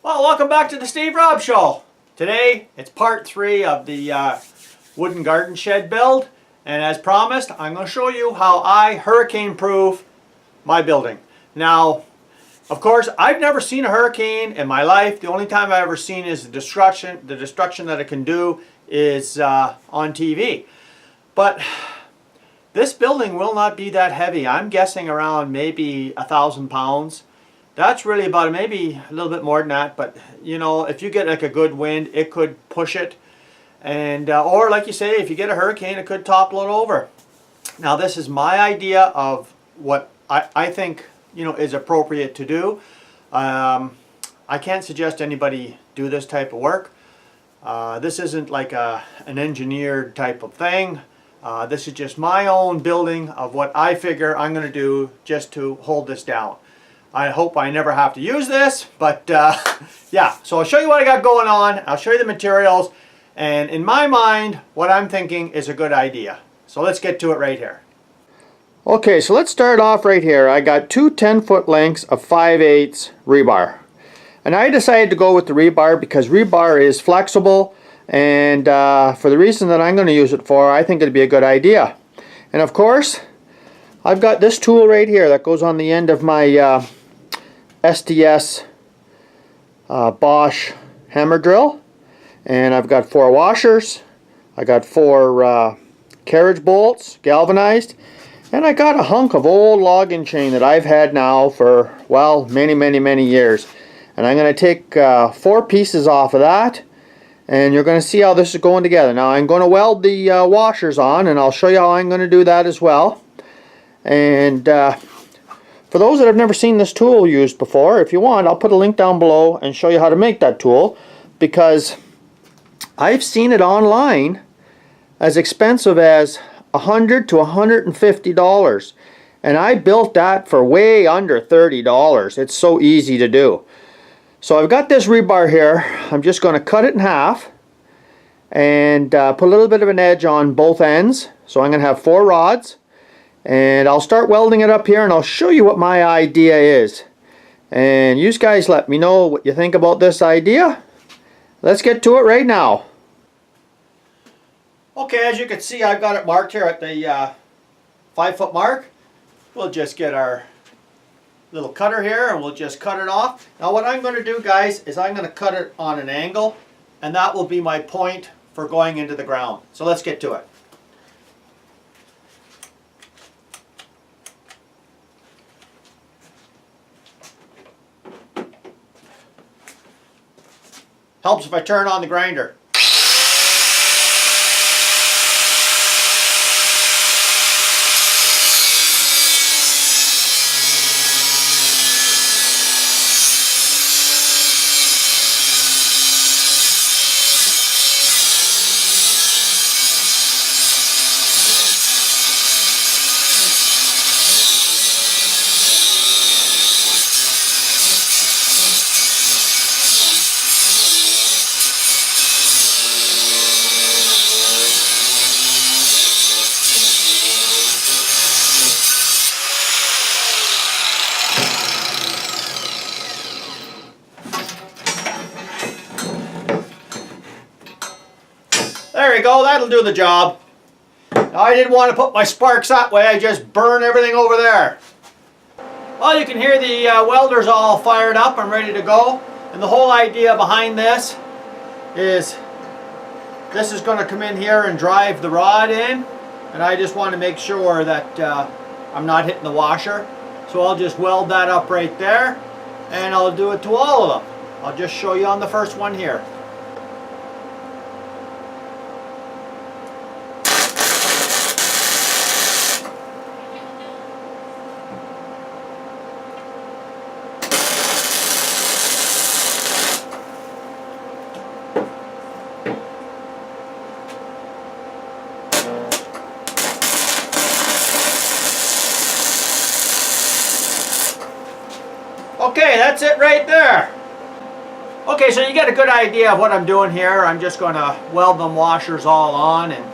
Well, welcome back to the Steve Rob Show. Today, it's part 3 of the wooden garden shed build. And as promised, I'm going to show you how I hurricane-proof my building. Now, of course, I've never seen a hurricane in my life. The only time I've ever seen is the destruction that it can do is on TV. But this building will not be that heavy. I'm guessing around maybe 1,000 pounds. That's really about it, maybe a little bit more than that, but you know, if you get like a good wind, it could push it. And or like you say, if you get a hurricane, it could topple it over. Now this is my idea of what I think, you know, is appropriate to do. I can't suggest anybody do this type of work. This isn't like an engineered type of thing. This is just my own building of what I figure I'm going to do just to hold this down. I hope I never have to use this, but yeah, so I'll show you what I got going on. I'll show you the materials, and in my mind, what I'm thinking is a good idea. So let's get to it right here. Okay, so let's start off right here. I got two 10-foot lengths of 5/8 rebar. And I decided to go with the rebar because rebar is flexible, and for the reason that I'm going to use it for, I think it'd be a good idea. And of course, I've got this tool right here that goes on the end of my STS Bosch hammer drill, and I've got 4 washers, I got 4 carriage bolts, galvanized, and I got a hunk of old logging chain that I've had now for, well, many years. And I'm going to take 4 pieces off of that, and you're going to see how this is going together. Now I'm going to weld the washers on, and I'll show you how I'm going to do that as well. And for those that have never seen this tool used before, if you want, I'll put a link down below and show you how to make that tool, because I've seen it online as expensive as $100 to $150, and I built that for way under $30. It's so easy to do. So I've got this rebar here. I'm just going to cut it in half and put a little bit of an edge on both ends. So I'm going to have 4 rods. And I'll start welding it up here, and I'll show you what my idea is. And you guys let me know what you think about this idea. Let's get to it right now. Okay, as you can see, I've got it marked here at the 5-foot mark. We'll just get our little cutter here, and we'll just cut it off. Now what I'm going to do, guys, is I'm going to cut it on an angle, and that will be my point for going into the ground. So let's get to it. Helps if I turn on the grinder. There you go, that'll do the job. Now, I didn't want to put my sparks that way, I just burn everything over there. Well, you can hear the welders all fired up and ready to go. And the whole idea behind this is going to come in here and drive the rod in. And I just want to make sure that I'm not hitting the washer. So I'll just weld that up right there, and I'll do it to all of them. I'll just show you on the first one here. Okay, that's it right there. Okay, so you get a good idea of what I'm doing here. I'm just going to weld them washers all on, and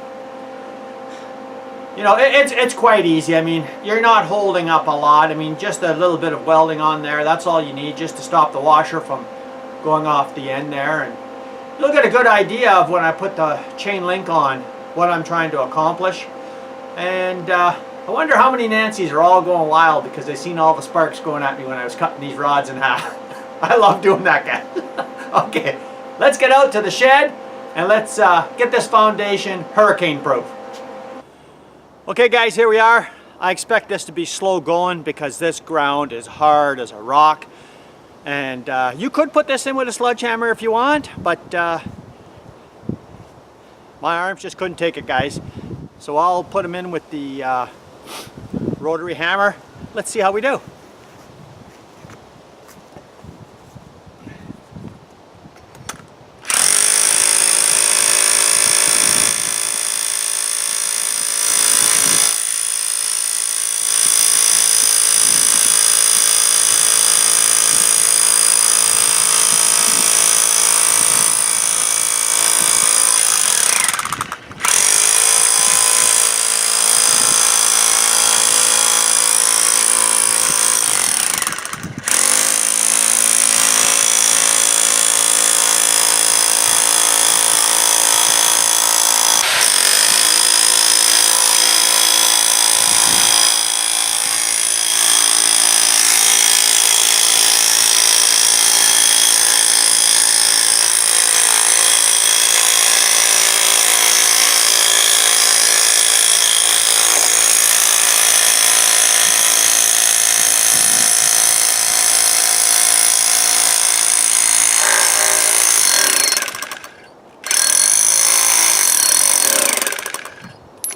you know, it's quite easy. I mean, you're not holding up a lot. I mean, just a little bit of welding on there, that's all you need, just to stop the washer from going off the end there, and you'll get a good idea of when I put the chain link on what I'm trying to accomplish. And I wonder how many Nancys are all going wild because they seen all the sparks going at me when I was cutting these rods in half. I love doing that, guys. Okay, let's get out to the shed and let's get this foundation hurricane proof. Okay guys, here we are. I expect this to be slow going because this ground is hard as a rock. And you could put this in with a sledgehammer if you want, but my arms just couldn't take it, guys. So I'll put them in with the rotary hammer. Let's see how we do.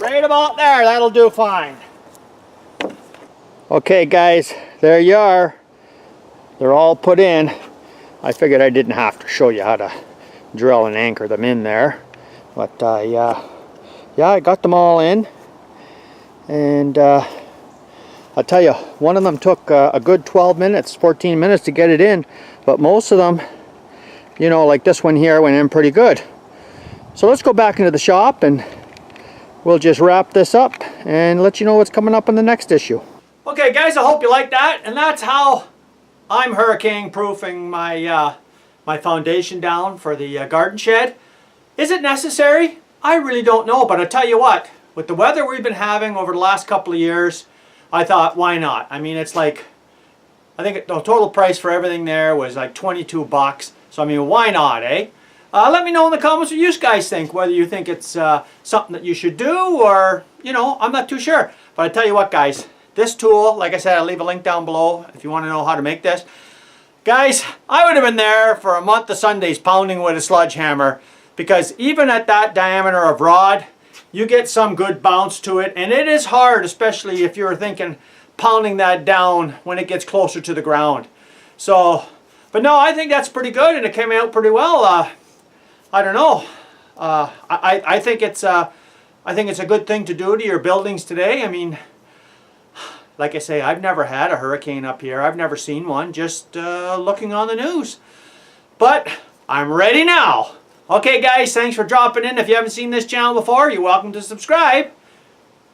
Right about there, that'll do fine. Okay guys, there you are. They're all put in. I figured I didn't have to show you how to drill and anchor them in there. But yeah, I got them all in. And I'll tell you, one of them took a good 12 minutes, 14 minutes to get it in. But most of them, you know, like this one here, went in pretty good. So let's go back into the shop and we'll just wrap this up and let you know what's coming up in the next issue. Okay guys, I hope you like that, and that's how I'm hurricane proofing my my foundation down for the garden shed. Is it necessary? I really don't know, but I tell you what, with the weather we've been having over the last couple of years, I thought, why not? I mean, it's like, I think the total price for everything there was like 22 bucks. So I mean, why not, eh? Let me know in the comments what you guys think, whether you think it's something that you should do, or, you know, I'm not too sure. But I tell you what guys, this tool, like I said, I'll leave a link down below if you want to know how to make this. Guys, I would have been there for a month of Sundays pounding with a sledgehammer, because even at that diameter of rod, you get some good bounce to it, and it is hard, especially if you're thinking pounding that down when it gets closer to the ground. So, but no, I think that's pretty good, and it came out pretty well. I don't know. I think it's a good thing to do to your buildings today. I mean, like I say, I've never had a hurricane up here. I've never seen one, just looking on the news. But I'm ready now. Okay guys, thanks for dropping in. If you haven't seen this channel before, you're welcome to subscribe.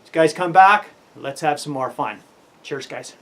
These guys come back. Let's have some more fun. Cheers guys.